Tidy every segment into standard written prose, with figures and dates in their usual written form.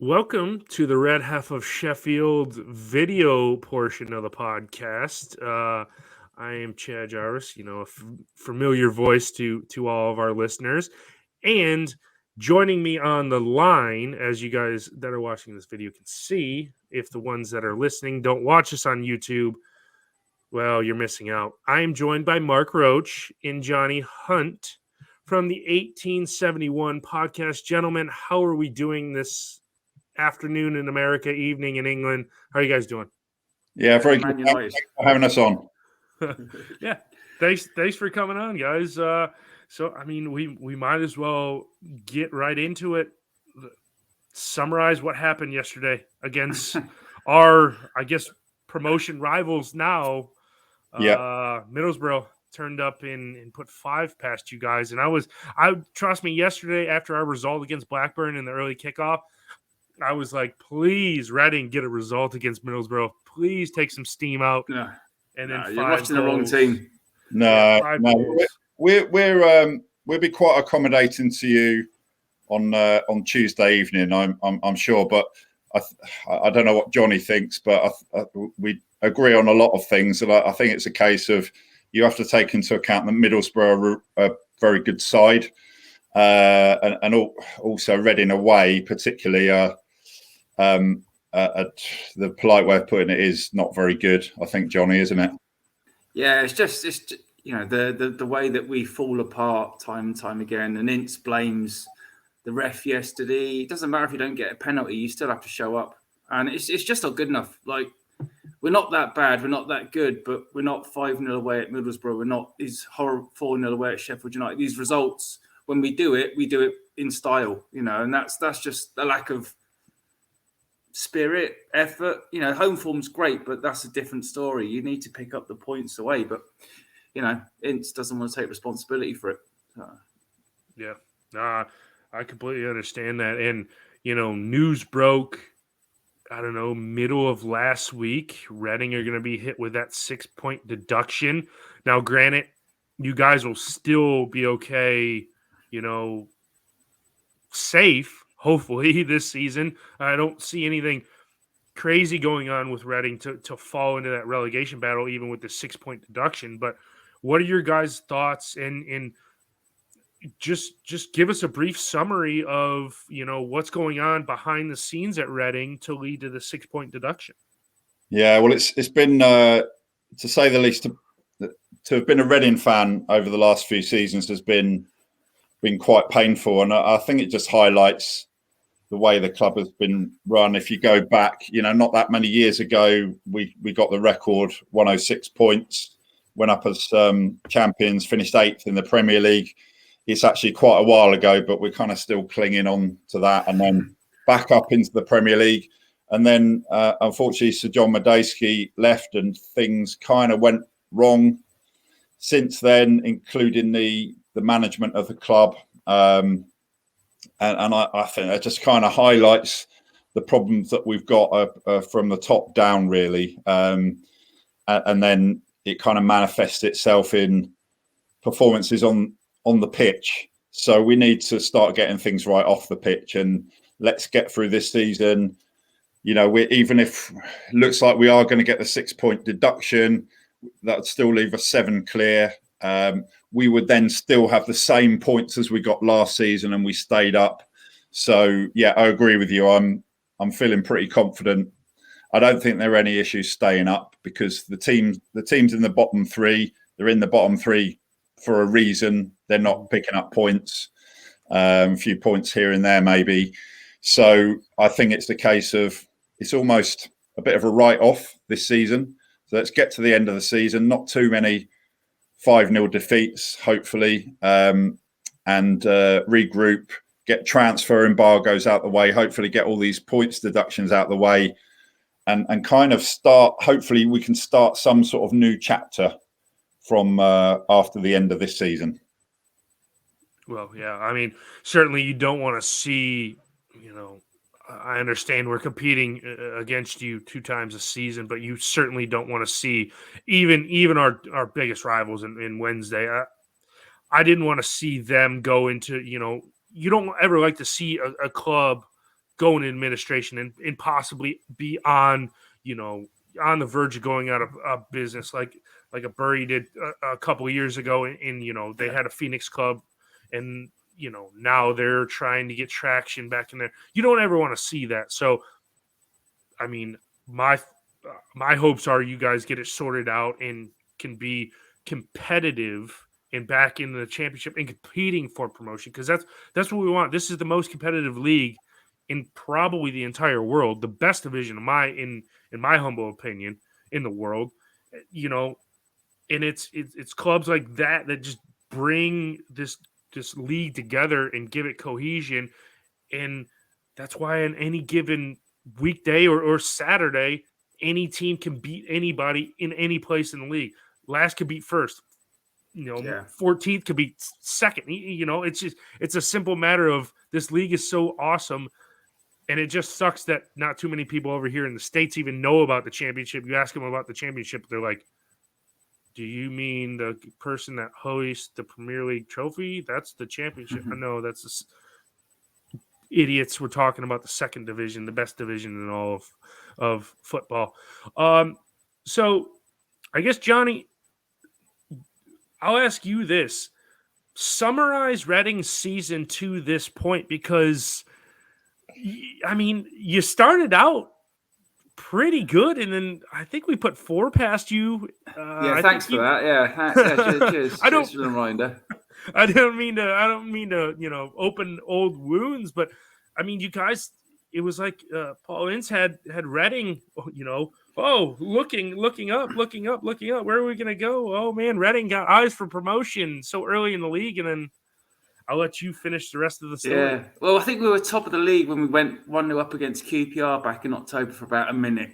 Welcome to the Red Half of Sheffield video portion of the podcast. I am Chad Jarvis, familiar voice to all of our listeners. And joining me on the line, as you guys that are watching this video can see, if the ones that are listening don't watch us on YouTube, well, you're missing out. I am joined by Mark Roach and Johnny Hunt from the 1871 podcast. Gentlemen, how are we doing this afternoon in America, evening in England? How are you guys doing? Yeah, very good. Thanks for having us on. Yeah, thanks for coming on, guys. So I mean, we might as well get right into it. Summarize what happened yesterday against our, I guess, promotion rivals now. Middlesbrough turned up and put 5 past you guys, and I trust me, yesterday after our result against Blackburn in the early kickoff, I was like, please, Reading, get a result against Middlesbrough. Please take some steam out. No, and then you're watching the wrong team. We'll be quite accommodating to you on Tuesday evening. I'm sure, but I don't know what Johnny thinks, but we agree on a lot of things. And I think it's a case of you have to take into account that Middlesbrough are a very good side, and also Reading away, particularly. The polite way of putting it is not very good, I think, Johnny, isn't it? Yeah, it's just the way that we fall apart time and time again. And Ince blames the ref yesterday. It doesn't matter if you don't get a penalty, you still have to show up, and it's just not good enough. Like, we're not that bad, we're not that good, but we're not 5-0 away at Middlesbrough. We're not 4-0 away at Sheffield United. These results, when we do it in style, and that's just the lack of spirit, effort. Home form's great, but that's a different story. You need to pick up the points away, but Ince doesn't want to take responsibility for it. Yeah, I completely understand that. And news broke, I don't know, middle of last week. Reading are going to be hit with that 6-point deduction. Now, granted, you guys will still be okay, safe, hopefully, this season. I don't see anything crazy going on with Reading to fall into that relegation battle, even with the 6-point deduction. But what are your guys' thoughts? And just give us a brief summary of, what's going on behind the scenes at Reading to lead to the 6-point deduction. Yeah, well, it's been, to say the least, to have been a Reading fan over the last few seasons has been quite painful. And I think it just highlights the way the club has been run. If you go back, not that many years ago, we got the record 106 points, went up as champions, finished 8th in the Premier League. It's actually quite a while ago, but we're kind of still clinging on to that. And then back up into the Premier League. And then, unfortunately, Sir John Madejski left and things kind of went wrong since then, including the management of the club. And I think that just kind of highlights the problems that we've got from the top down, really. And then it kind of manifests itself in performances on the pitch. So we need to start getting things right off the pitch, and let's get through this season. Even if it looks like we are going to get the 6-point deduction, that would still leave us 7 clear. We would then still have the same points as we got last season, and we stayed up. So yeah, I agree with you. I'm feeling pretty confident. I don't think there are any issues staying up, because the teams in the bottom 3, they're in the bottom 3 for a reason. They're not picking up points, a few points here and there maybe. So I think it's the case of it's almost a bit of a write-off this season. So let's get to the end of the season, not too many 5-0 defeats, hopefully, and regroup, get transfer embargoes out the way, hopefully get all these points deductions out the way, and kind of start, hopefully we can start some sort of new chapter from after the end of this season. Well, yeah, I mean, certainly you don't want to see, I understand we're competing against you 2 times a season, but you certainly don't want to see even our biggest rivals in Wednesday. I didn't want to see them go into, you don't ever like to see a club go in administration and possibly be on, on the verge of going out of business, like a Bury did a couple of years ago. And they had a Phoenix club, and now they're trying to get traction back in there. You don't ever want to see that. So, I mean, my hopes are you guys get it sorted out and can be competitive and back in the championship and competing for promotion, because that's what we want. This is the most competitive league in probably the entire world, the best division in my humble opinion in the world. And it's clubs like that just bring this league together and give it cohesion. And that's why on any given weekday or Saturday, any team can beat anybody in any place in the league. Last could beat first. 14th could be second. It's a simple matter of this league is so awesome. And it just sucks that not too many people over here in the States even know about the championship. You ask them about the championship, they're like, do you mean the person that hoists the Premier League trophy? That's the championship. I know that's idiots. We're talking about the second division, the best division in all of football. So I guess, Johnny, I'll ask you this. Summarize Reading's season to this point, because, I mean, you started out pretty good, and then I think we put 4 past you. Thanks for that. Yeah, cheers. Cheers for the reminder. I don't mean to, open old wounds, but I mean, you guys, it was like Paul Ince had Reading, looking up. Where are we going to go? Oh man, Reading got eyes for promotion so early in the league, and then I'll let you finish the rest of the story. Yeah, well, I think we were top of the league when we went 1-0 up against QPR back in October for about a minute.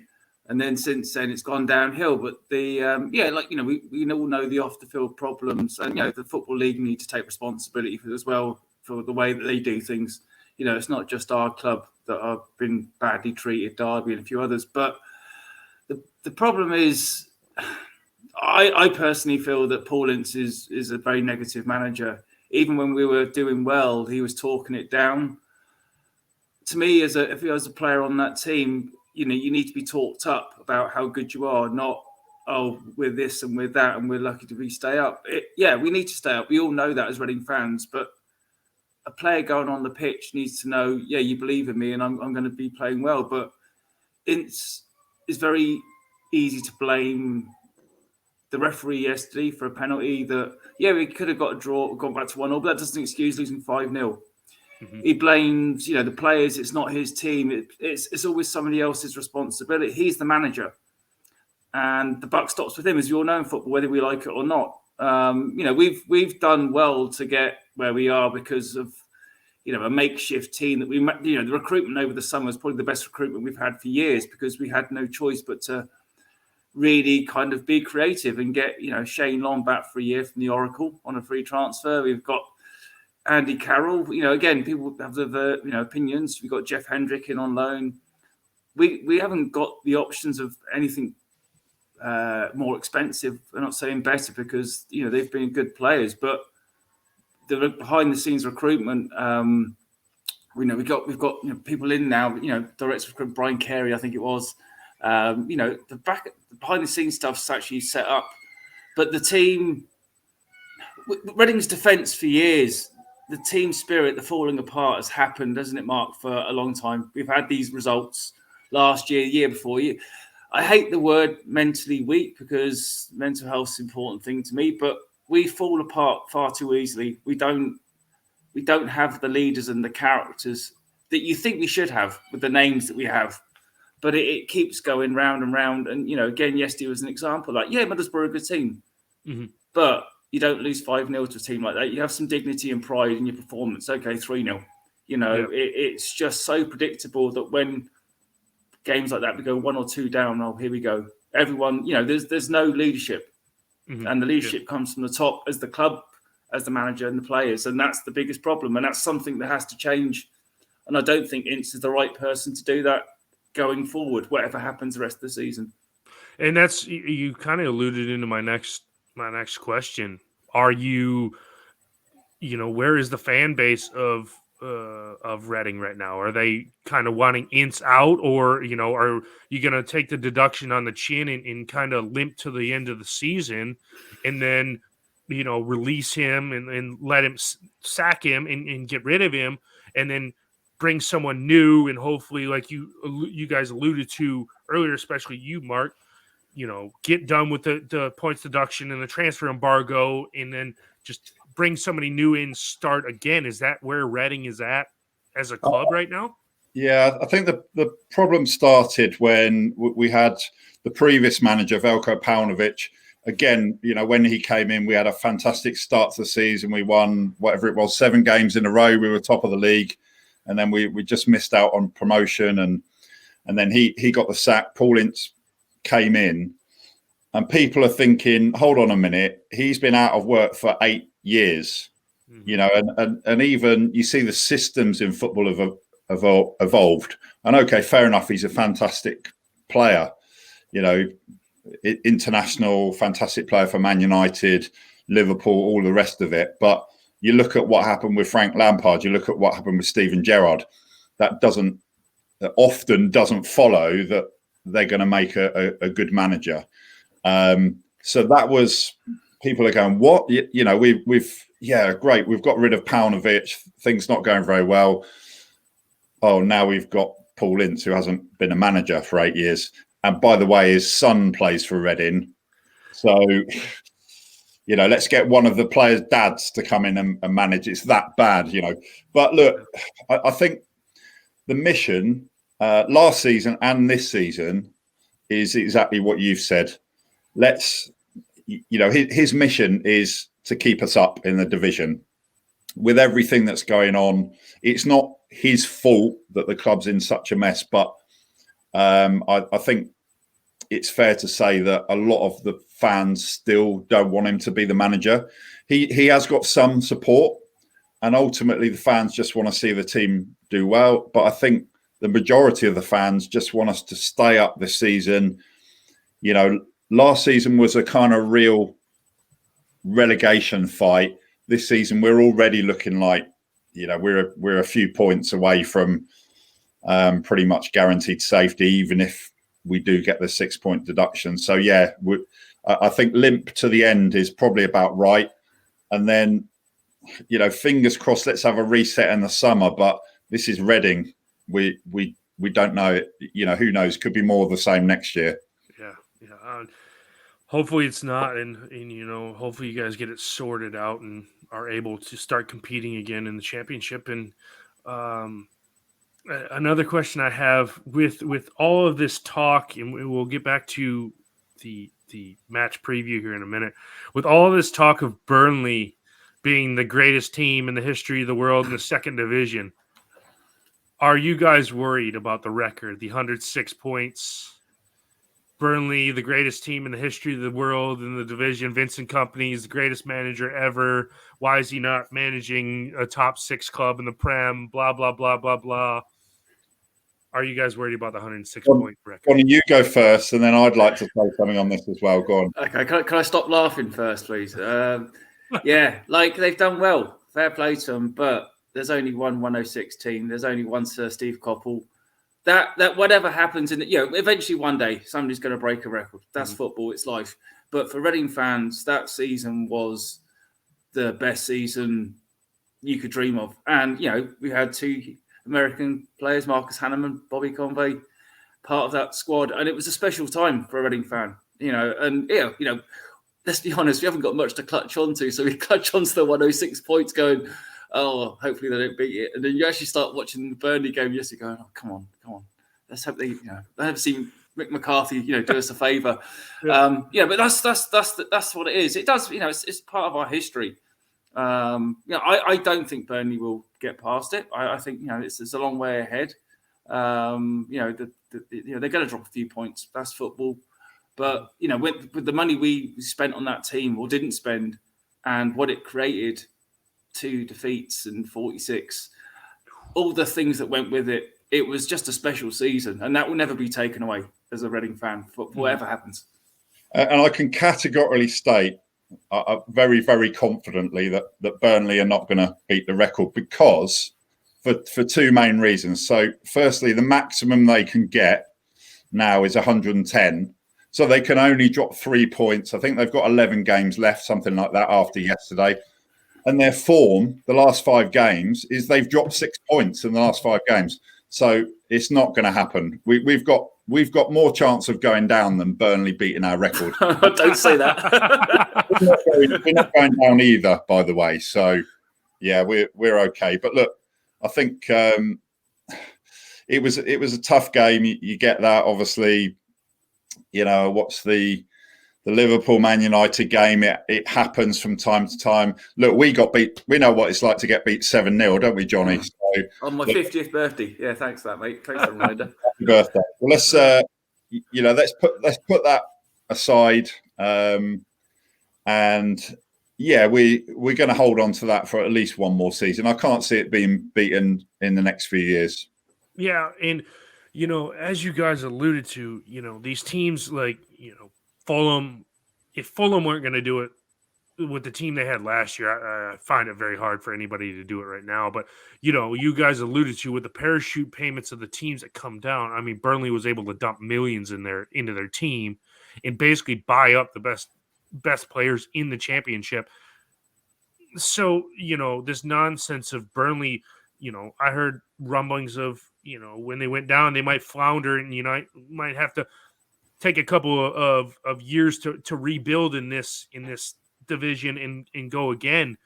And then since then, it's gone downhill. But we all know the off the field problems, and the Football League need to take responsibility for as well for the way that they do things. It's not just our club that have been badly treated, Derby and a few others. But the problem is, I personally feel that Paul Ince is a very negative manager. Even when we were doing well, he was talking it down. To me, if he was a player on that team, you need to be talked up about how good you are, not, oh, we're this and we're that and we're lucky to stay up. We need to stay up. We all know that as Reading fans, but a player going on the pitch needs to know, you believe in me and I'm going to be playing well. But it's very easy to blame the referee yesterday for a penalty that, we could have got a draw, gone back to 1-0, but that doesn't excuse losing 5-0. Mm-hmm. He blames, the players. It's not his team. It's always somebody else's responsibility. He's the manager, and the buck stops with him, as you all know in football, whether we like it or not. We've done well to get where we are because of a makeshift team that the recruitment over the summer is probably the best recruitment we've had for years, because we had no choice but to really kind of be creative and get Shane Long back for a year from the Oracle on a free transfer. We've got Andy Carroll. Again, people have the opinions. We've got Jeff Hendrick in on loan. We haven't got the options of anything more expensive. I'm not saying better, because they've been good players, but the behind the scenes recruitment. We've got people in now. Director of recruitment Brian Carey, I think it was. The behind the scenes stuff's actually set up, but the team, Reading's defence for years, the team spirit, the falling apart has happened, hasn't it, Mark, for a long time. We've had these results last year, the year before. I hate the word mentally weak, because mental health is an important thing to me, but we fall apart far too easily. We don't have the leaders and the characters that you think we should have with the names that we have. But it keeps going round and round. And, again, yesterday was an example. Like, Middlesbrough are a good team. Mm-hmm. But you don't lose 5-0 to a team like that. You have some dignity and pride in your performance. Okay, 3-0. It's just so predictable that when games like that, we go 1 or 2 down, oh, here we go. Everyone, there's no leadership. Mm-hmm. And the leadership comes from the top, as the club, as the manager and the players. And that's the biggest problem. And that's something that has to change. And I don't think Ince is the right person to do that going forward, whatever happens the rest of the season. And that's, you kind of alluded into my next question. Are you, where is the fan base of of Reading right now? Are they kind of wanting Ince out, or are you going to take the deduction on the chin and kind of limp to the end of the season, and then release him and let him sack him and get rid of him, and then bring someone new, and hopefully, like you guys alluded to earlier, especially you, Mark, get done with the points deduction and the transfer embargo, and then just bring somebody new in, start again? Is that where Reading is at as a club right now? Yeah, I think the problem started when we had the previous manager, Veljko Paunovic. Again, when he came in, we had a fantastic start to the season. We won whatever it was, 7 games in a row. We were top of the league, and then we just missed out on promotion. And then he got the sack. Paul Ince came in, and people are thinking, hold on a minute, he's been out of work for 8 years. And even you see the systems in football have evolved. And okay, fair enough, he's a fantastic player, international, fantastic player for Man United, Liverpool, all the rest of it. But you look at what happened with Frank Lampard, you look at what happened with Steven Gerrard, that often doesn't follow that they're going to make a good manager. So that was, people are going, what? Great, we've got rid of Paunovic, things not going very well. Oh, now we've got Paul Ince, who hasn't been a manager for 8 years. And by the way, his son plays for Reading. So, let's get one of the players' dads to come in and manage. It's that bad, But look, I think the mission last season and this season is exactly what you've said. His mission is to keep us up in the division. With everything that's going on, it's not his fault that the club's in such a mess, but I think it's fair to say that a lot of the fans still don't want him to be the manager. He has got some support, and ultimately the fans just want to see the team do well. But I think the majority of the fans just want us to stay up this season. Last season was a kind of real relegation fight. This season, we're already looking like, we're a few points away from pretty much guaranteed safety, even if we do get the 6-point deduction. So, yeah, I think limp to the end is probably about right. And then, fingers crossed, let's have a reset in the summer. But this is Reading. We don't know. Who knows? Could be more of the same next year. Yeah. Hopefully it's not, and hopefully you guys get it sorted out and are able to start competing again in the championship. And another question I have with all of this talk, and we'll get back to the match preview here in a minute. With all of this talk of Burnley being the greatest team in the history of the world in the second division, are you guys worried about the record, the 106 points? Burnley, the greatest team in the history of the world in the division. Vincent Kompany is the greatest manager ever. Why is he not managing a top 6 club in the Prem? Blah, blah, blah, blah, blah. Are you guys worried about the 106-point record? Why don't you go first, and then I'd like to say something on this as well. Go on. Okay, can I stop laughing first, please? Yeah, they've done well. Fair play to them, but there's only one 106 team. There's only one Sir Steve Coppell. That whatever happens eventually one day somebody's going to break a record. That's football. It's life. But for Reading fans, that season was the best season you could dream of. And, we had 2 American players, Marcus Hanneman, Bobby Convey, part of that squad. And it was a special time for a Reading fan, let's be honest, we haven't got much to clutch onto. So we clutch onto the 106 points going, oh, hopefully they don't beat it. And then you actually start watching the Burnley game yesterday going, oh, come on. Let's hope they, they haven't seen Mick McCarthy, do us a favour. But that's what it is. It does, it's part of our history. I don't think Burnley will get past it. I think, it's a long way ahead. They're going to drop a few points. That's football. But, with the money we spent on that team or didn't spend and what it created, 2 defeats and 46, all the things that went with it, it was just a special season, and that will never be taken away as a Reading fan for whatever happens. And I can categorically state very, very confidently that Burnley are not going to beat the record, because for two main reasons. So, firstly, the maximum they can get now is 110. So they can only drop 3 points. I think they've got 11 games left, something like that, after yesterday. And their form, the last 5 games, is they've dropped 6 points in the last 5 games. So it's not going to happen. We've got more chance of going down than Burnley beating our record. Don't say that. We're not going down either, by the way. So yeah, we're okay. But look, I think it was a tough game. You get that, obviously. What's the Liverpool Man United game? It happens from time to time. Look, we got beat. We know what it's like to get beat 7-0, don't we, Johnny? So, on my 50th birthday. Yeah, thanks for that, mate. Thanks for the reminder. Happy birthday. Well, let's put that aside. And yeah, we're going to hold on to that for at least one more season. I can't see it being beaten in the next few years. Yeah, and as you guys alluded to, these teams like Fulham. If Fulham weren't going to do it with the team they had last year, I find it very hard for anybody to do it right now. But you guys alluded to with the parachute payments of the teams that come down. I mean, Burnley was able to dump millions into their team and basically buy up the best players in the championship. So this nonsense of Burnley. I heard rumblings of when they went down, they might flounder and might have to take a couple of years to rebuild in this division and go again.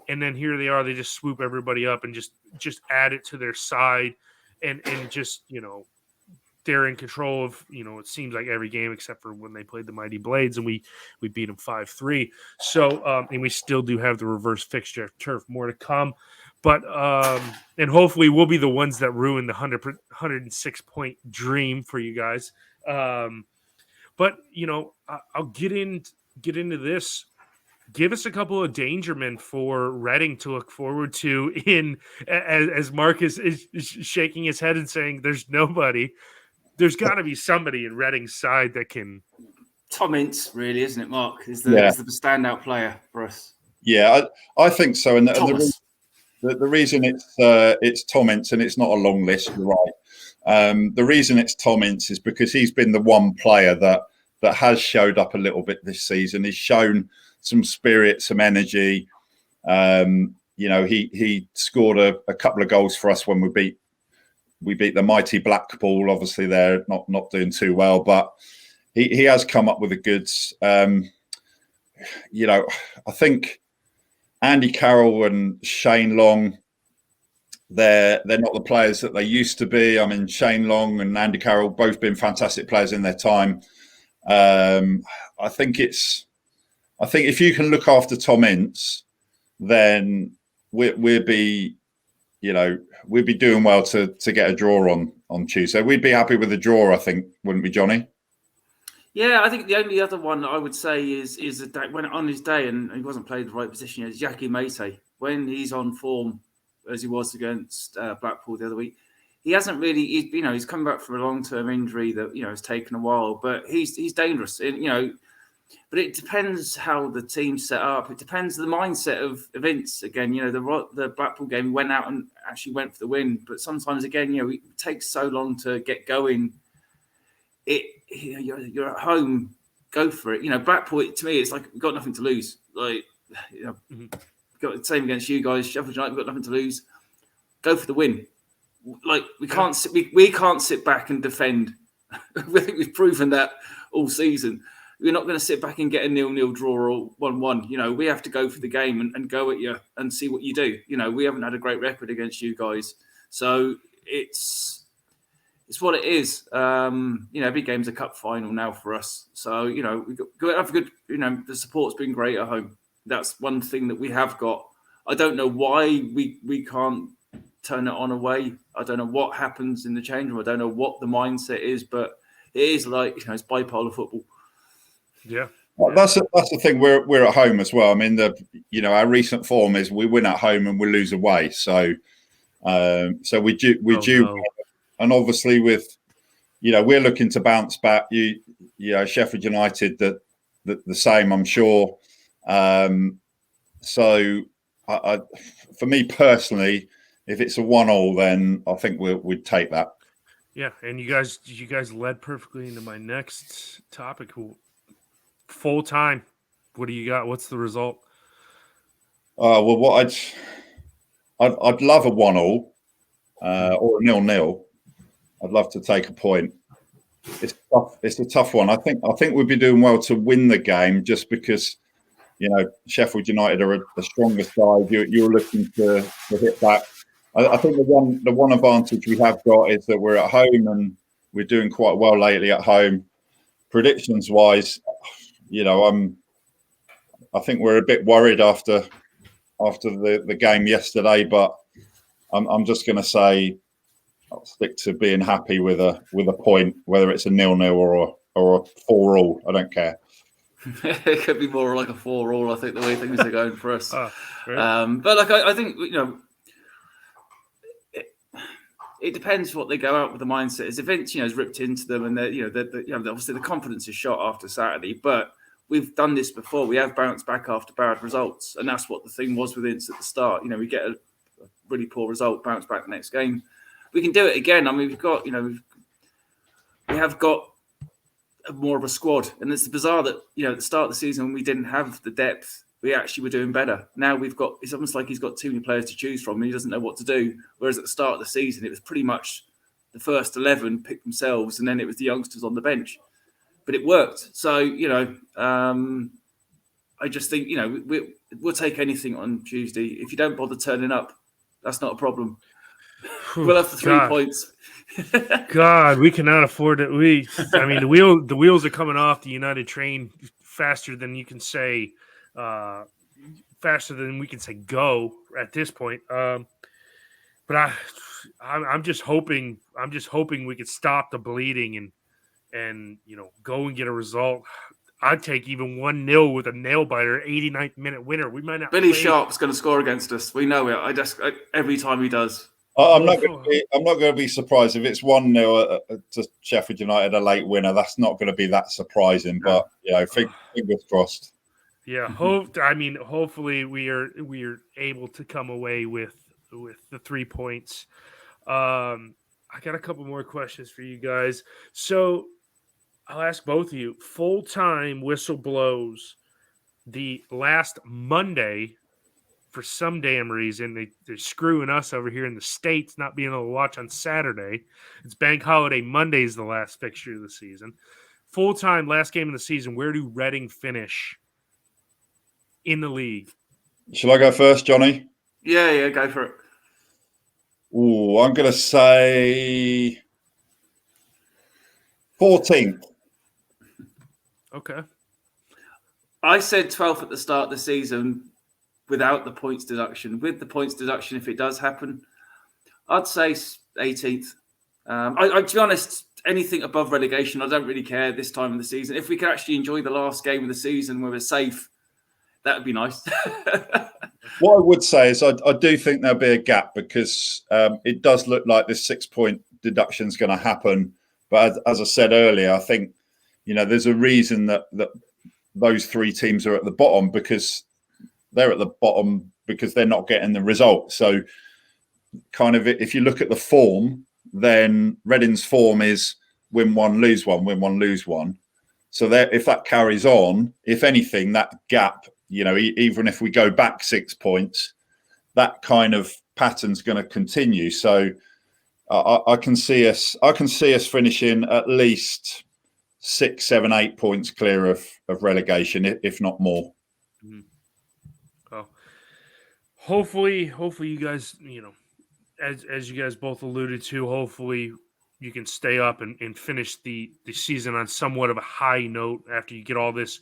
And then here they are, they just swoop everybody up and just add it to their side and just they're in control of it seems like every game except for when they played the Mighty Blades and we beat them 5-3. So and we still do have the reverse fixture turf, more to come. But and hopefully we'll be the ones that ruin the 106 point dream for you guys. But I'll get into this. Give us a couple of dangermen for Reading to look forward to as Marcus is shaking his head and saying there's nobody. There's got to be somebody in Reading's side that can. Tom Ince, really, isn't it, Mark? Is the standout player for us. Yeah, I think so. And the reason it's Tom Ince and it's not a long list, you're right. The reason it's Tom Ince is because he's been the one player that has showed up a little bit this season. He's shown some spirit, some energy. He scored a couple of goals for us when we beat the mighty Blackpool. Obviously, they're not doing too well, but he has come up with the goods. I think Andy Carroll and Shane Long, they're not the players that they used to be. I mean, Shane Long and Andy Carroll both been fantastic players in their time. I think if you can look after Tom Ince, then we'll be doing well to get a draw on Tuesday. We'd be happy with a draw, I think, wouldn't we, Johnny? Yeah, I think the only other one I would say is that when on his day and he wasn't playing the right position, is Jackie Mate. When he's on form, as he was against Blackpool the other week, he hasn't really. He's come back from a long-term injury that has taken a while, but he's dangerous. And, but it depends how the team's set up. It depends on the mindset of Ince. Again, the Blackpool game, he went out and actually went for the win. But sometimes, again, it takes so long to get going. You're at home, go for it. Blackpool, to me, it's like we've got nothing to lose. Like, got the same against you guys. Sheffield United, we've got nothing to lose. Go for the win. Like we can't sit back and defend. I think we've proven that all season. We're not going to sit back and get a 0-0 draw or 1-1. We have to go for the game and go at you and see what you do. We haven't had a great record against you guys, so it's what it is. Every game's a cup final now for us. So we have a good. The support's been great at home. That's one thing that we have got. I don't know why we can't turn it on away. I don't know what happens in the change room. I don't know what the mindset is, but it is like it's bipolar football. Yeah. Well, that's the thing. We're at home as well. I mean, our recent form is we win at home and we lose away. So we do, and obviously with we're looking to bounce back. Sheffield United the same, I'm sure. So for me personally, if it's a 1-1, then I think we'd take that. Yeah, and you guys led perfectly into my next topic. Full time. What do you got? What's the result? Well, what I'd love a 1-1 or a 0-0. I'd love to take a point. It's tough. It's a tough one. I think we'd be doing well to win the game just because, Sheffield United are a stronger side. You're looking to hit back. I think the one advantage we have got is that we're at home and we're doing quite well lately at home. Predictions wise, I think we're a bit worried after the game yesterday, but I'm just going to say I'll stick to being happy with a point, whether it's a 0-0 or a 4-4. I don't care. It could be more like a 4-4. I think the way things are going for us. Right. But I think it depends what they go out with the mindset. As Vince, has ripped into them, and obviously the confidence is shot after Saturday. But we've done this before. We have bounced back after bad results, and that's what the thing was with Vince at the start. We get a really poor result, bounce back the next game. We can do it again. I mean, we have got more of a squad, and it's bizarre that at the start of the season when we didn't have the depth, we actually were doing better. Now it's almost like he's got too many players to choose from and he doesn't know what to do. Whereas at the start of the season, it was pretty much the first 11 picked themselves and then it was the youngsters on the bench. But it worked. So, I just think, we'll take anything on Tuesday. If you don't bother turning up, that's not a problem. We'll have the 3 points. God, we cannot afford it. The wheels are coming off the United train faster than you can say, faster than we can say go at this point. But I'm just hoping we could stop the bleeding and go and get a result. I'd take even 1-0 with a nail biter, 89th minute winner. We might not. Billy Sharp's going to score against us. We know it. Every time he does. I'm not going to be surprised if it's 1-0 to Sheffield United, a late winner. That's not going to be that surprising. No. But fingers crossed. Yeah, hopefully we are able to come away with the 3 points. I got a couple more questions for you guys. So I'll ask both of you. Full-time whistle blows the last Monday. For some damn reason, they're screwing us over here in the States, not being able to watch on Saturday. It's Bank Holiday. Monday is the last fixture of the season. Full-time, last game of the season. Where do Reading finish in the league? Shall I go first, Johnny? Yeah, go for it. Oh, I'm going to say 14th. Okay. I said 12th at the start of the season without the points deduction. With the points deduction, if it does happen, I'd say 18th. To be honest, anything above relegation, I don't really care this time of the season. If we can actually enjoy the last game of the season where we're safe, that would be nice. What I would say is I do think there'll be a gap because it does look like this 6 point deduction is going to happen. But as I said earlier, I think, there's a reason that those 3 teams are at the bottom because they're at the bottom because they're not getting the result. So kind of if you look at the form, then Reading's form is win 1, lose 1, win 1, lose 1. So if that carries on, if anything, that gap, even if we go back 6 points, that kind of pattern's going to continue. So I can see us finishing at least 6, 7, 8 points clear of relegation, if not more. Mm-hmm. Well, hopefully you guys, as you guys both alluded to, hopefully you can stay up and finish the season on somewhat of a high note after you get all this,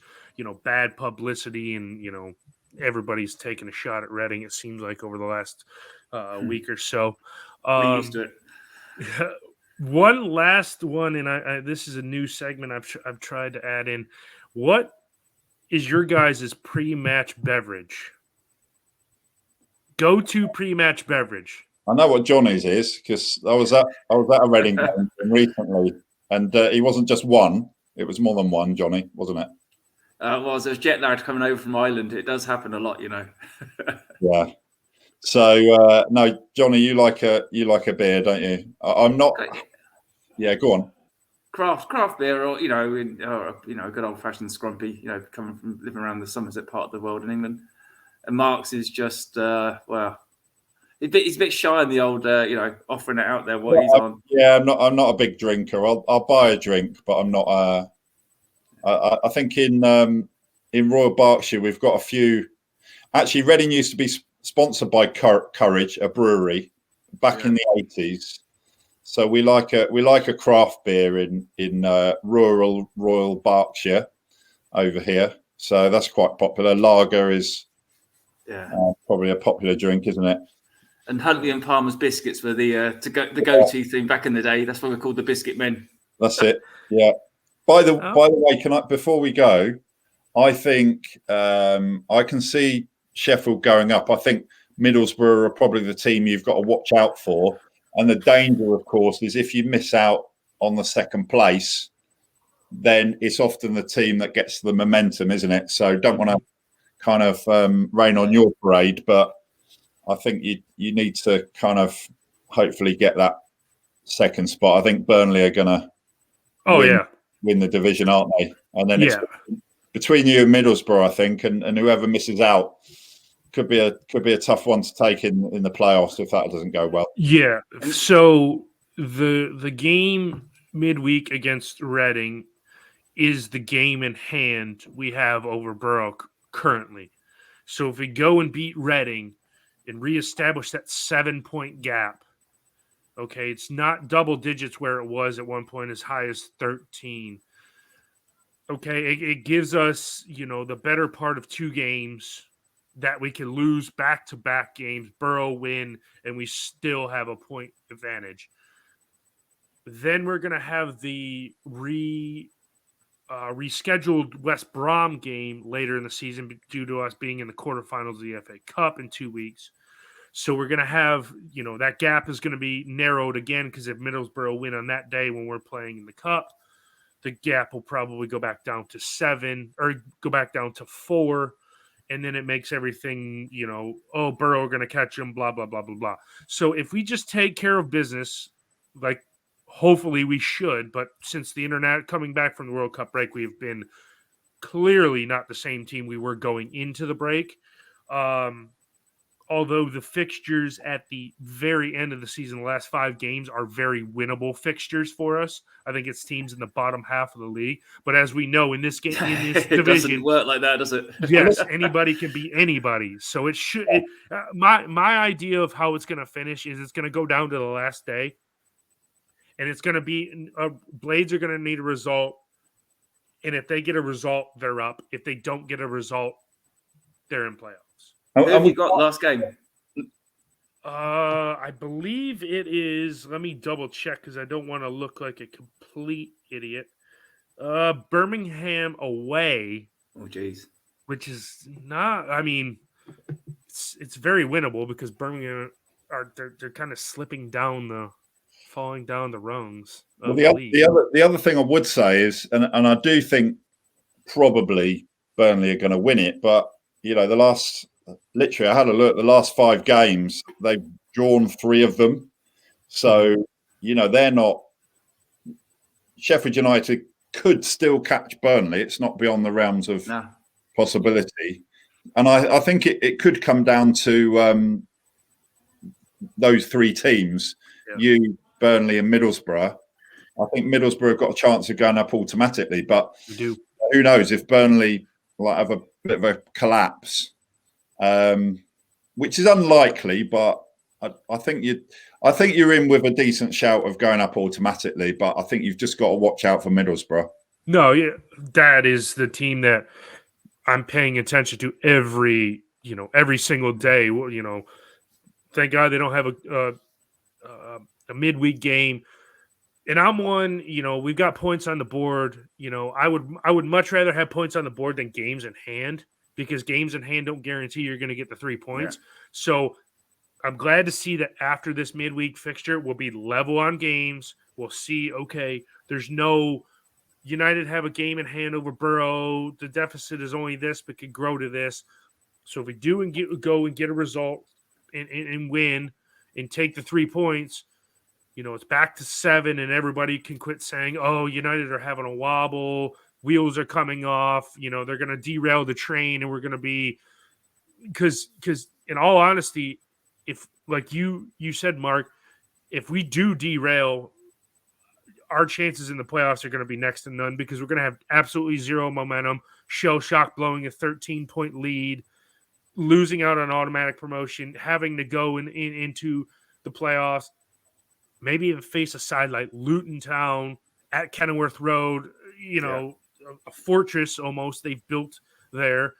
bad publicity and, everybody's taking a shot at Reading, it seems like, over the last week or so. We're used to it. One last one, and this is a new segment I've tried to add in. What is your guys' pre-match beverage? Go-to pre-match beverage. I know what Johnny's is because I was at a Reading game recently, and he wasn't just one; it was more than one. Johnny, wasn't it? It was jet lagged coming over from Ireland. It does happen a lot, Yeah, So no, Johnny, you like a beer, don't you? I'm not. Yeah, go on. Craft beer, or a good old fashioned scrumpy. Coming from living around the Somerset part of the world in England, and Mark's is just he's a bit shy on the old offering it out there what he's on. Yeah, I'm not a big drinker. I'll buy a drink, but I'm not. I think in Royal Berkshire we've got a few. Actually, Reading used to be sponsored by Courage, a brewery, back in the 80s. So we like a craft beer in rural Royal Berkshire over here. So that's quite popular. Lager is probably a popular drink, isn't it? And Huntley and Palmer's biscuits were the go-to thing back in the day. That's why we're called the Biscuit Men. That's it. Yeah. By the way, before we go, I think I can see Sheffield going up. I think Middlesbrough are probably the team you've got to watch out for. And the danger, of course, is if you miss out on the second place, then it's often the team that gets the momentum, isn't it? So don't want to kind of rain on your parade, but I think you need to kind of hopefully get that second spot. I think Burnley are going to win the division, aren't they? And then it's between you and Middlesbrough, I think, and whoever misses out could be a tough one to take in the playoffs if that doesn't go well. Yeah. So the game midweek against Reading is the game in hand we have over Borough currently. So if we go and beat Reading and reestablish that 7-point gap, okay, it's not double digits where it was at one point as high as 13. Okay, it gives us, the better part of 2 games that we can lose back-to-back games, Borough win, and we still have a point advantage. Then we're going to have the rescheduled West Brom game later in the season due to us being in the quarterfinals of the FA Cup in 2 weeks. So we're going to have, that gap is going to be narrowed again because if Middlesbrough win on that day when we're playing in the Cup, the gap will probably go back down to 7 or go back down to 4. And then it makes everything, Borough are going to catch them, blah, blah, blah, blah, blah. So if we just take care of business, like hopefully we should, but since the internet coming back from the World Cup break, we've been clearly not the same team we were going into the break. Although the fixtures at the very end of the season, the last 5 games, are very winnable fixtures for us. I think it's teams in the bottom half of the league. But as we know, in this game, in this division, it doesn't work like that, does it? Yes, anybody can beat anybody. So it should. My idea of how it's going to finish is it's going to go down to the last day, and it's going to be Blades are going to need a result, and if they get a result, they're up. If they don't get a result, they're in playoffs. Who have you got last game? I believe it is. Let me double check because I don't want to look like a complete idiot. Birmingham away. Oh, geez. Which is not. I mean, it's very winnable because Birmingham they're kind of falling down the rungs. Well, the other thing I would say is, and I do think probably Burnley are going to win it, but literally, I had a look. The last 5 games, they've drawn 3 of them. So, they're not. Sheffield United could still catch Burnley. It's not beyond the realms of possibility. And I think it could come down to those 3 teams, you, Burnley, and Middlesbrough. I think Middlesbrough have got a chance of going up automatically. But who knows if Burnley have a bit of a collapse. Which is unlikely, but I think you're in with a decent shout of going up automatically. But I think you've just got to watch out for Middlesbrough. No, that is the team that I'm paying attention to every single day. Thank God they don't have a midweek game. And I'm one, we've got points on the board. I would much rather have points on the board than games in hand. Because games in hand don't guarantee you're going to get the 3 points. Yeah. So I'm glad to see that after this midweek fixture, we'll be level on games. We'll see, okay, there's no United have a game in hand over Borough. The deficit is only this, but could grow to this. So if we do go and get a result and win and take the 3 points, it's back to 7, and everybody can quit saying, "Oh, United are having a wobble, wheels are coming off, they're going to derail the train, and we're going to be." Because in all honesty, if like you said, Mark, if we do derail, our chances in the playoffs are going to be next to none, because we're going to have absolutely zero momentum, shell shock, blowing a 13-point lead, losing out on automatic promotion, having to go into the playoffs, maybe even face a side like Luton Town at Kenilworth Road, a fortress almost they've built there.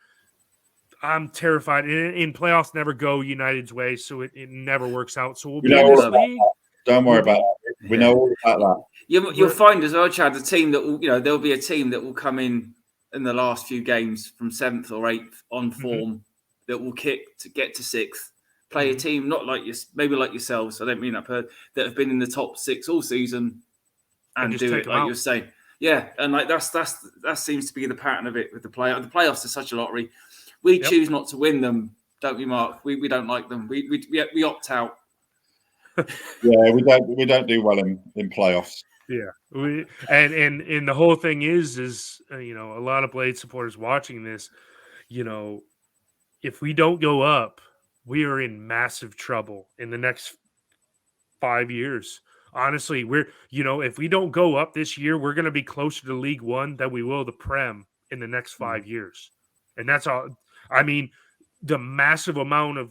I'm terrified. In playoffs never go United's way, so it never works out. So we'll be in this league. Don't worry about it. We know all about that. You'll find as well, Chad, the team that will, there'll be a team that will come in the last few games from 7th or 8th on form that will kick to get to 6th. Play a team not like maybe like yourselves. I don't mean that have been in the top 6 all season and do it like you're saying. Yeah, and like that seems to be the pattern of it with the playoffs. The playoffs are such a lottery. We choose not to win them, don't we, Mark? We don't like them. We opt out. Yeah, we don't do well in playoffs. Yeah, and the whole thing is a lot of Blade supporters watching this, if we don't go up, we are in massive trouble in the next 5 years. Honestly, if we don't go up this year, we're going to be closer to League One than we will the Prem in the next 5 years, and that's all. I mean, the massive amount of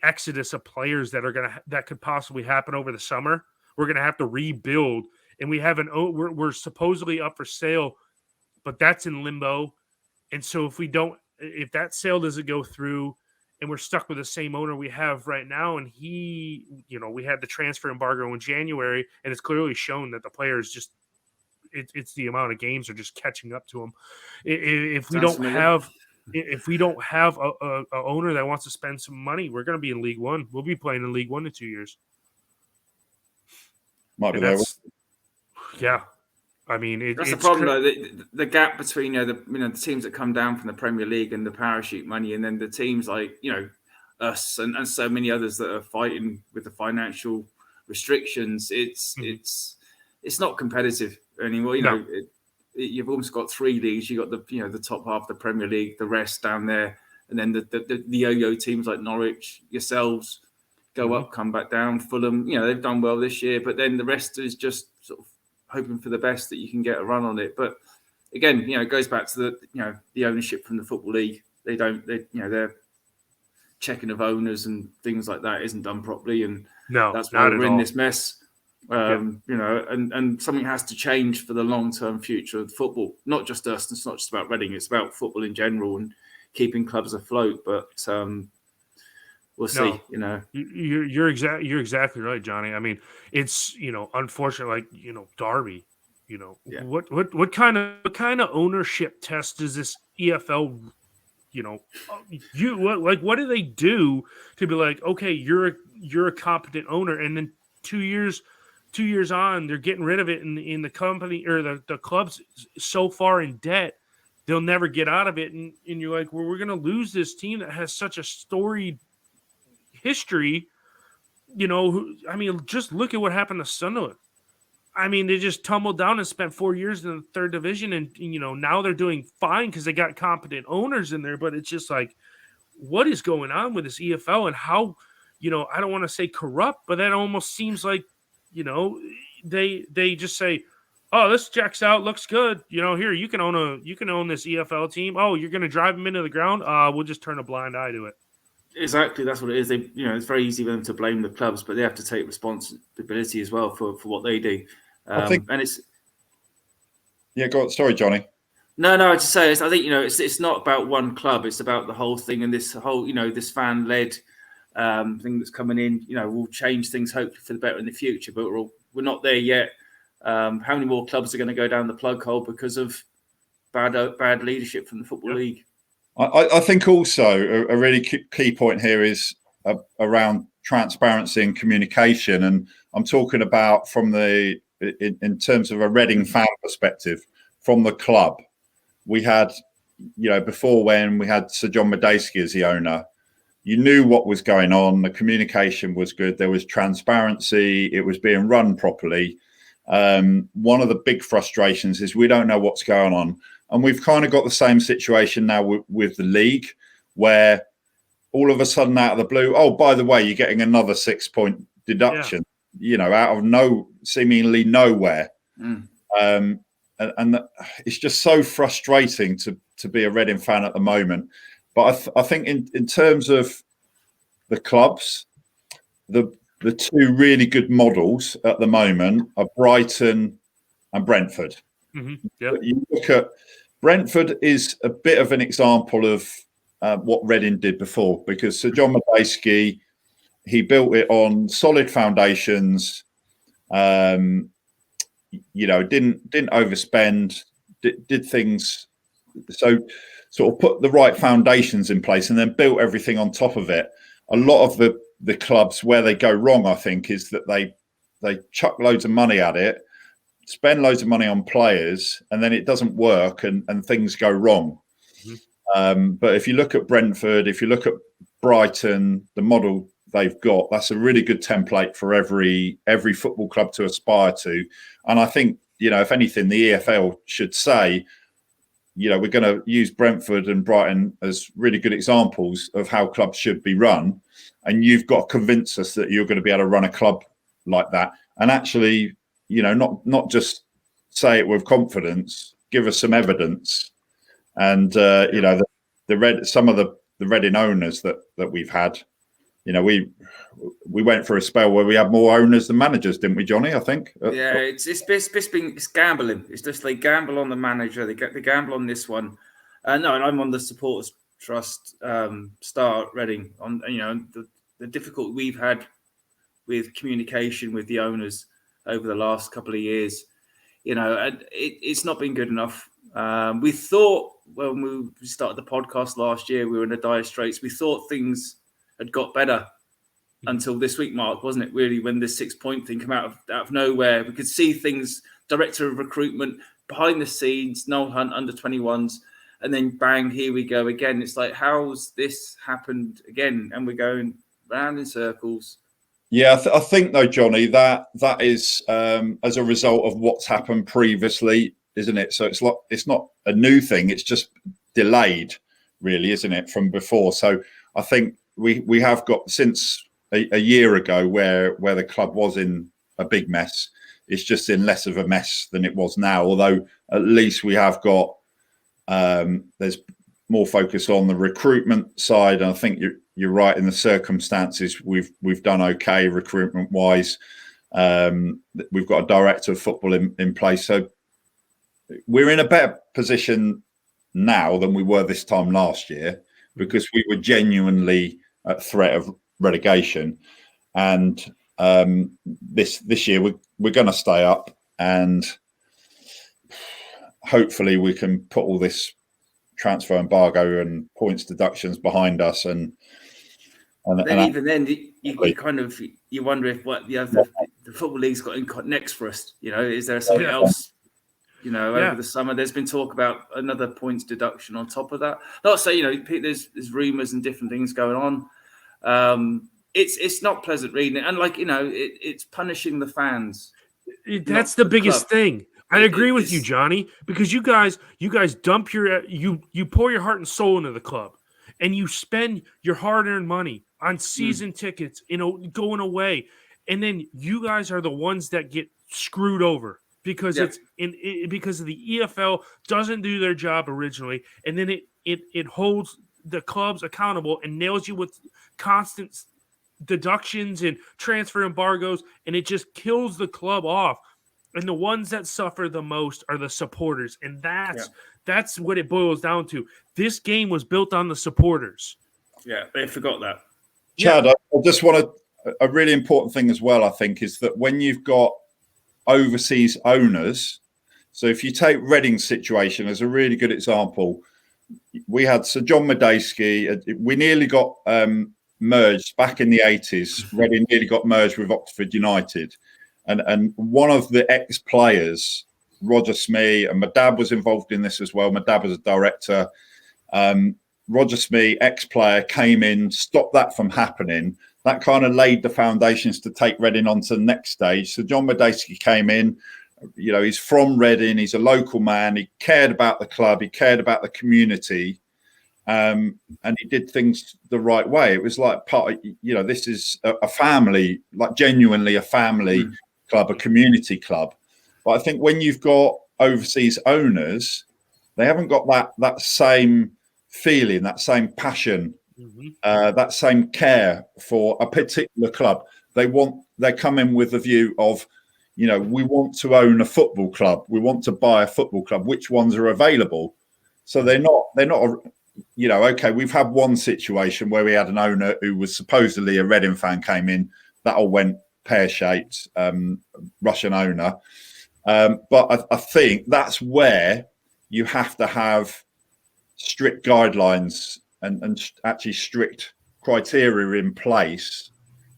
exodus of players that could possibly happen over the summer. We're going to have to rebuild, and we're supposedly up for sale, but that's in limbo. And so if that sale doesn't go through, and we're stuck with the same owner we have right now, and we had the transfer embargo in January, and it's clearly shown that the players just it's the amount of games are just catching up to them. If we don't have a owner that wants to spend some money, we're going to be in League One. We'll be playing in League One in 2 years. Might be there. Yeah, I mean, that's the problem though. The gap between the teams that come down from the Premier League and the parachute money, and then the teams like us and so many others that are fighting with the financial restrictions. It's not competitive anymore. You've almost got 3 leagues. You've got the top half of the Premier League, the rest down there, and then the yo-yo teams like Norwich, yourselves, go up, come back down. Fulham, they've done well this year, but then the rest is just sort of hoping for the best that you can get a run on it. But again, it goes back to the ownership from the Football League. Their checking of owners and things like that isn't done properly, and that's why we're in this mess. And something has to change for the long-term future of football. Not just us. It's not just about Reading. It's about football in general and keeping clubs afloat. But we'll see. You're exactly right, Johnny. I mean, it's unfortunate. Derby. What kind of ownership test does this EFL? What do they do to be like, okay, you're a competent owner, and then 2 years on, they're getting rid of it in the company or the club's so far in debt, they'll never get out of it. And you're like, well, we're going to lose this team that has such a storied history. Just look at what happened to Sunderland. I mean, they just tumbled down and spent 4 years in the 3rd division. And, now they're doing fine because they got competent owners in there. But it's just like, what is going on with this EFL and how, I don't want to say corrupt, but that almost seems like, they just say, oh, this checks out, looks good. Here you can own this EFL team. Oh, you're going to drive them into the ground. We'll just turn a blind eye to it. Exactly, that's what it is. It's very easy for them to blame the clubs, but they have to take responsibility as well for what they do. I think, and it's go on. Sorry, Johnny. No, I just say I think it's not about one club. It's about the whole thing, and this whole this fan-led thing that's coming in, will change things hopefully for the better in the future, but we're not there yet. How many more clubs are going to go down the plug hole because of bad leadership from the Football League? I think also a really key point here is around transparency and communication, and I'm talking about from in terms of a Reading fan perspective, from the club. We had, before when we had Sir John Medeski as the owner, you knew what was going on. The communication was good. There was transparency. It was being run properly. One of the big frustrations is we don't know what's going on. And we've kind of got the same situation now with the league, where all of a sudden out of the blue, oh, by the way, you're getting another 6-point deduction, out of seemingly nowhere. And it's just so frustrating to be a Reading fan at the moment. But I think in terms of the clubs, the two really good models at the moment are Brighton and Brentford. Mm-hmm. Yep. You look at Brentford is a bit of an example of what Reading did before, because Sir John Medeski, he built it on solid foundations. Didn't overspend, did things so sort of put the right foundations in place and then built everything on top of it. A lot of the clubs where they go wrong, I think, is that they chuck loads of money at it, spend loads of money on players, and then it doesn't work and things go wrong. Mm-hmm. But if you look at Brentford, if you look at Brighton, the model they've got, that's a really good template for every football club to aspire to. And I think, if anything, the EFL should say, we're going to use Brentford and Brighton as really good examples of how clubs should be run. And you've got to convince us that you're going to be able to run a club like that. And actually, not just say it with confidence, give us some evidence. And, some of the Reading owners that we've had, we went for a spell where we had more owners than managers, didn't we, Johnny? I think. Yeah, it's gambling. It's just they gamble on the manager. They gamble on this one. And I'm on the supporters trust star at Reading on the difficulty we've had with communication with the owners over the last couple of years. And it's not been good enough. We thought when we started the podcast last year, we were in a dire straits. We thought things had got better until this week, Mark, wasn't it? Really, when this 6-point thing came out of nowhere, we could see things. Director of recruitment behind the scenes, Noel Hunt, under 21s, and then bang, here we go again. It's like, how's this happened again? And we're going round in circles. Yeah, I think though, Johnny, that is as a result of what's happened previously, isn't it? So it's not a new thing; it's just delayed, really, isn't it, from before? So I think we have got since a year ago where the club was in a big mess. It's just in less of a mess than it was now. Although at least we have got there's more focus on the recruitment side, and I think you're right in the circumstances. We've done okay recruitment wise. We've got a director of football in place, so we're in a better position now than we were this time last year, because we were genuinely at threat of relegation. And this year we're going to stay up, and hopefully we can put all this transfer embargo and points deductions behind us. And even then, you kind of wonder if what the football league's got in next for us. Is there something else? Over the summer, there's been talk about another points deduction on top of that. Not say, there's rumours and different things going on. It's not pleasant reading, and it's punishing the fans. That's the biggest thing. I agree with you, Johnny, because you guys dump you pour your heart and soul into the club, and you spend your hard-earned money on season tickets, going away, and then you guys are the ones that get screwed over because because of the EFL doesn't do their job originally, and then it holds the clubs accountable and nails you with constant deductions and transfer embargoes, and it just kills the club off. And the ones that suffer the most are the supporters, and that's what it boils down to. This game was built on the supporters. Yeah, they forgot that. Chad, I just want a really important thing as well, I think, is that when you've got overseas owners, so if you take Reading's situation as a really good example, we had Sir John Medeski. We nearly got merged back in the 80s. Reading nearly got merged with Oxford United. And one of the ex-players, Roger Smee, and my dad was involved in this as well. My dad was a director. Roger Smee, ex-player, came in, stopped that from happening. That kind of laid the foundations to take Reading on to the next stage. So John Medeski came in. He's from Reading. He's a local man. He cared about the club. He cared about the community. And he did things the right way. It was like part of, this is a family, like genuinely a family club, a community club. But I think when you've got overseas owners, they haven't got that same feeling, that same passion, that same care for a particular club. They come in with the view of, we want to own a football club. We want to buy a football club. Which ones are available? So they're not. Okay, we've had one situation where we had an owner who was supposedly a Reading fan came in. That all went pear-shaped, Russian owner. But I think that's where you have to have strict guidelines and actually strict criteria in place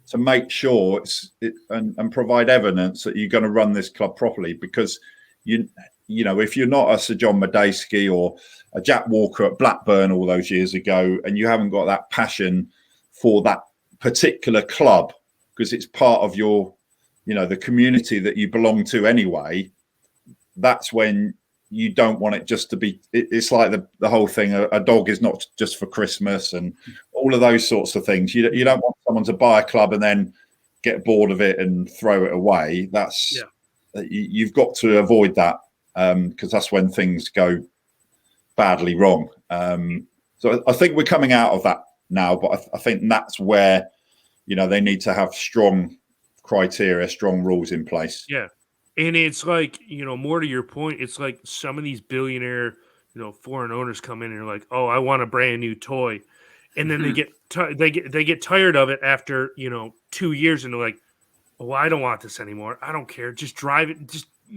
to make sure and provide evidence that you're going to run this club properly. Because if you're not a Sir John Medeski or a Jack Walker at Blackburn all those years ago, and you haven't got that passion for that particular club because it's part of your, the community that you belong to anyway, that's when you don't want it just to be. It's like the whole thing. A dog is not just for Christmas and all of those sorts of things. You don't want someone to buy a club and then get bored of it and throw it away. You've got to avoid that because that's when things go badly wrong. So I think we're coming out of that now, but I think that's where they need to have strong criteria, strong rules in place. Yeah. And it's like, more to your point, it's like some of these billionaire, foreign owners come in and are like, oh, I want a brand new toy. And then they get tired of it after, 2 years, and they're like, oh, I don't want this anymore. I don't care. Just drive it.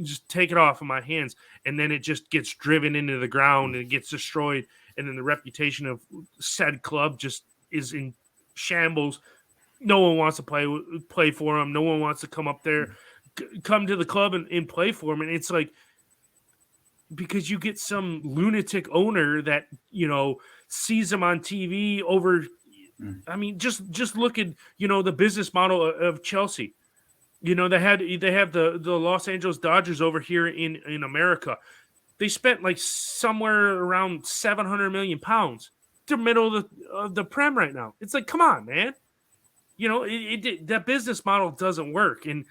Just take it off of my hands. And then it just gets driven into the ground and it gets destroyed. And then the reputation of said club just is in shambles. No one wants to play for them. No one wants to come up there, come to the club and play for them. And it's like, because you get some lunatic owner that, sees them on TV over. I mean, just look at, the business model of Chelsea. They have the Los Angeles Dodgers over here in America. They spent like somewhere around £700 million. They're middle of the Prem right now. It's like, come on, man. That business model doesn't work. And,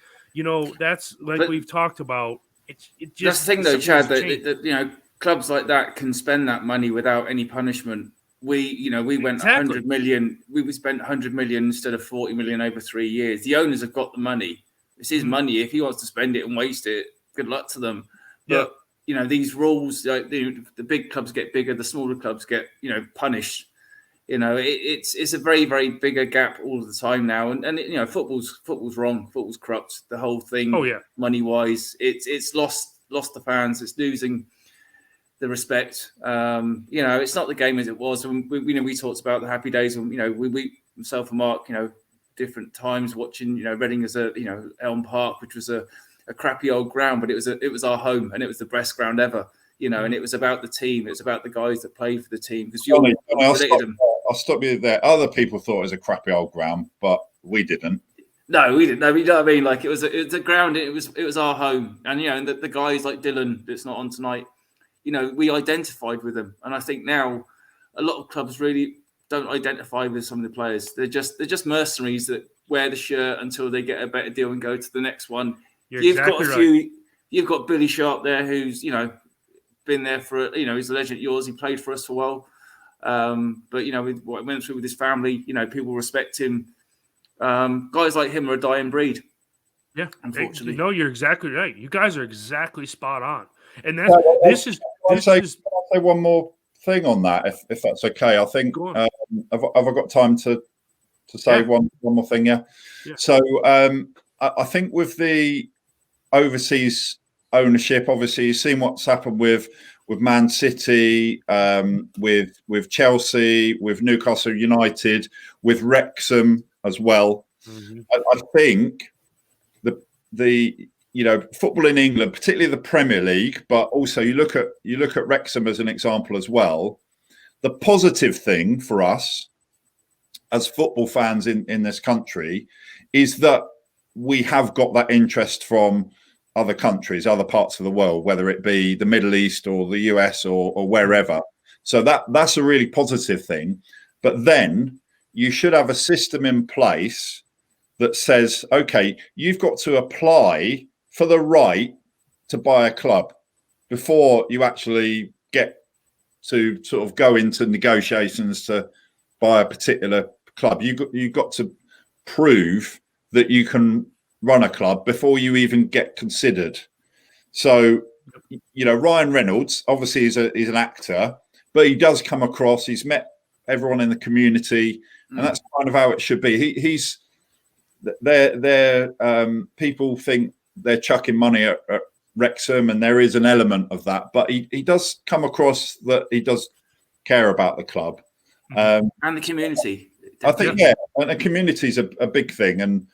that's like we've talked about. It just, that's the thing though, Chad, that clubs like that can spend that money without any punishment. We went 100 million. We spent 100 million instead of 40 million over 3 years. The owners have got the money. It's his money. If he wants to spend it and waste it, good luck to them. But these rules, like the big clubs get bigger, the smaller clubs get punished. It's a very, very bigger gap all the time now. And football's wrong. Football's corrupt. The whole thing. Oh yeah. Money wise, it's lost the fans. It's losing the respect. It's not the game as it was. And we talked about the happy days when we myself and Mark, different times watching Reading as a Elm Park, which was a crappy old ground, but it was our home and it was the best ground ever. And it was about the team. It was about the guys that played for the team. Because I'll stop you there. Other people thought it was a crappy old ground, but we didn't. No, we didn't. No, you know what I mean? Like it was a ground. It was our home, and and the guys like Dylan that's not on tonight. We identified with them, and I think now a lot of clubs really don't identify with some of the players. They're just mercenaries that wear the shirt until they get a better deal and go to the next one. You've got a few. Right. You've got Billy Sharp there, who's been there for he's a legend at yours. He played for us for a while, but with what he went through with his family, people respect him. Guys like him are a dying breed. Yeah, unfortunately. No, you're exactly right. You guys are exactly spot on. And that's I'll say one more thing on that, if that's okay. I think have I got time to say one more thing? Yeah. So I think with the overseas ownership, obviously you've seen what's happened with Man City, with Chelsea, with Newcastle United, with Wrexham as well. Mm-hmm. I think the football in England, particularly the Premier League, but also you look at Wrexham as an example as well. the positive thing for us as football fans in this country is that we have got that interest from other countries, other parts of the world, whether it be the Middle East or the US or wherever. So that's a really positive thing. But then you should have a system in place that says, okay, you've got to apply for the right to buy a club before you actually get to sort of go into negotiations to buy a particular club. You've got to prove that you can run a club before you even get considered. So, Ryan Reynolds obviously he's an actor, but he does come across. He's met everyone in the community, and that's kind of how it should be. He's people think they're chucking money at Wrexham, and there is an element of that, but he does come across that he does care about the club and the community. I think and the community is a big thing, and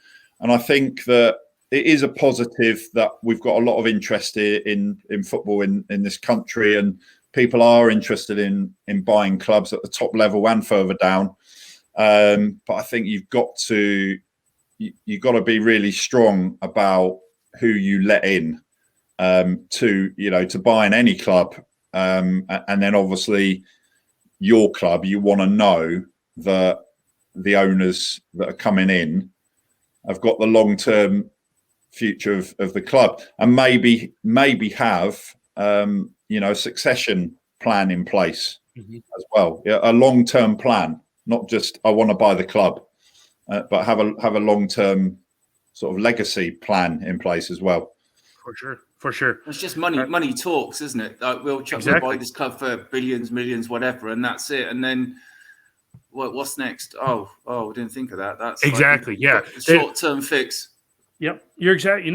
I think that it is a positive that we've got a lot of interest in football in this country, and people are interested in buying clubs at the top level and further down. But I think you've got to be really strong about who you let in to buy in any club, and then obviously your club, you want to know that the owners that are coming in have got the long-term future of the club, and maybe have a succession plan in place as well. Yeah, a long-term plan, not just I want to buy the club, but have a long-term sort of legacy plan in place as well. For sure. It's just money. Money talks, isn't it? Like we'll buy this club for billions, millions, whatever, and that's it. And then what's next? Oh, we didn't think of that. That's exactly short-term fix. Yep, you're exactly.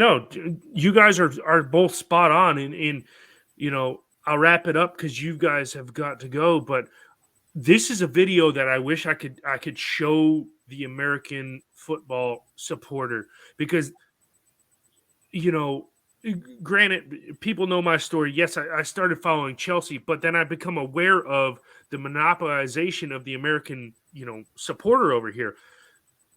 You guys are both spot on. In I'll wrap it up because you guys have got to go. But this is a video that I wish I could show the American football supporter, because granted, people know my story. Yes, I started following Chelsea, but then I become aware of the monopolization of the American, supporter over here.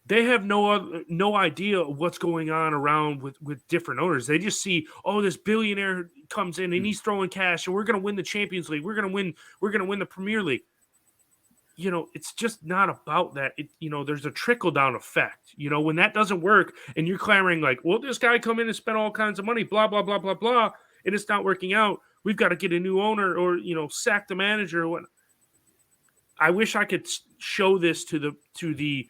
They have no idea what's going on around with different owners. They just see, this billionaire comes in and he's throwing cash, and we're going to win the Champions League. We're going to win the Premier League. It's just not about that. There's a trickle down effect. When that doesn't work and you're clamoring like, well, this guy come in and spend all kinds of money, blah, blah, blah, blah, blah, and it's not working out. We've got to get a new owner or, sack the manager or what. I wish I could show this to the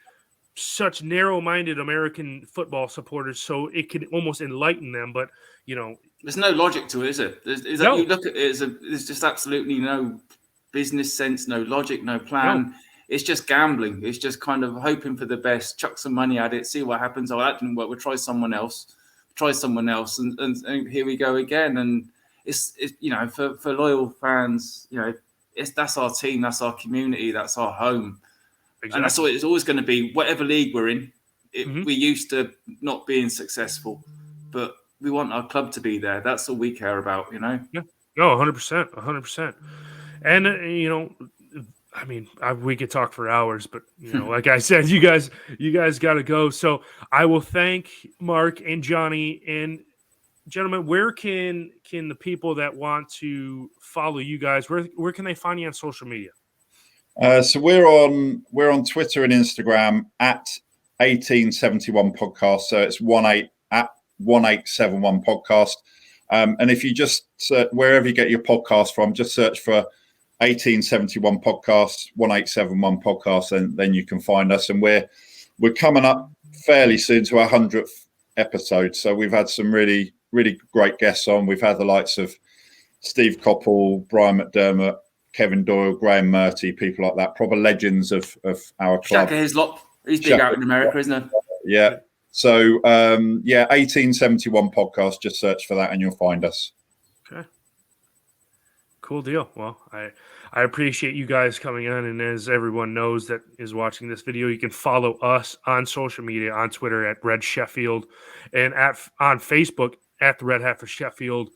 such narrow-minded American football supporters so it could almost enlighten them. But, there's no logic to it, is it? No. You look at it there's just absolutely no business sense, no logic, no plan. No. It's just gambling. It's just kind of hoping for the best, chuck some money at it, see what happens. Oh, that didn't work. We'll try someone else, and here we go again. And it's for loyal fans, that's our team, that's our community, that's our home. Exactly. And that's what it's always going to be. Whatever league we're in, we're used to not being successful, but we want our club to be there. That's all we care about, Yeah. No, 100%, 100%. And we could talk for hours, but like I said, you guys got to go. So I will thank Mark and Johnny. And gentlemen, where can the people that want to follow you guys, where can they find you on social media? So we're on Twitter and Instagram at 1871 podcast. So it's 1871 podcast. And if you just wherever you get your podcast from, just search for 1871 podcast, 1871 podcast, and then you can find us. And we're coming up fairly soon to our 100th episode. So we've had some really, really great guests on. We've had the likes of Steve Coppell, Brian McDermott, Kevin Doyle, Graham Murty, people like that, proper legends of our club. Shaka Hislop, he's big out in America, isn't he? Yeah. So 1871 podcast, just search for that and you'll find us. Okay. Cool deal. Well, I appreciate you guys coming on, and as everyone knows that is watching this video, you can follow us on social media, on Twitter at Red Sheffield, and on Facebook at the Red Half of Sheffield.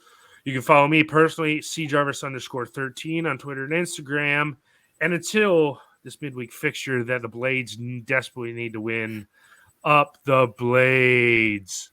You can follow me personally, cjarvis_13 on Twitter and Instagram, And until this midweek fixture that the Blades desperately need to win, up the Blades.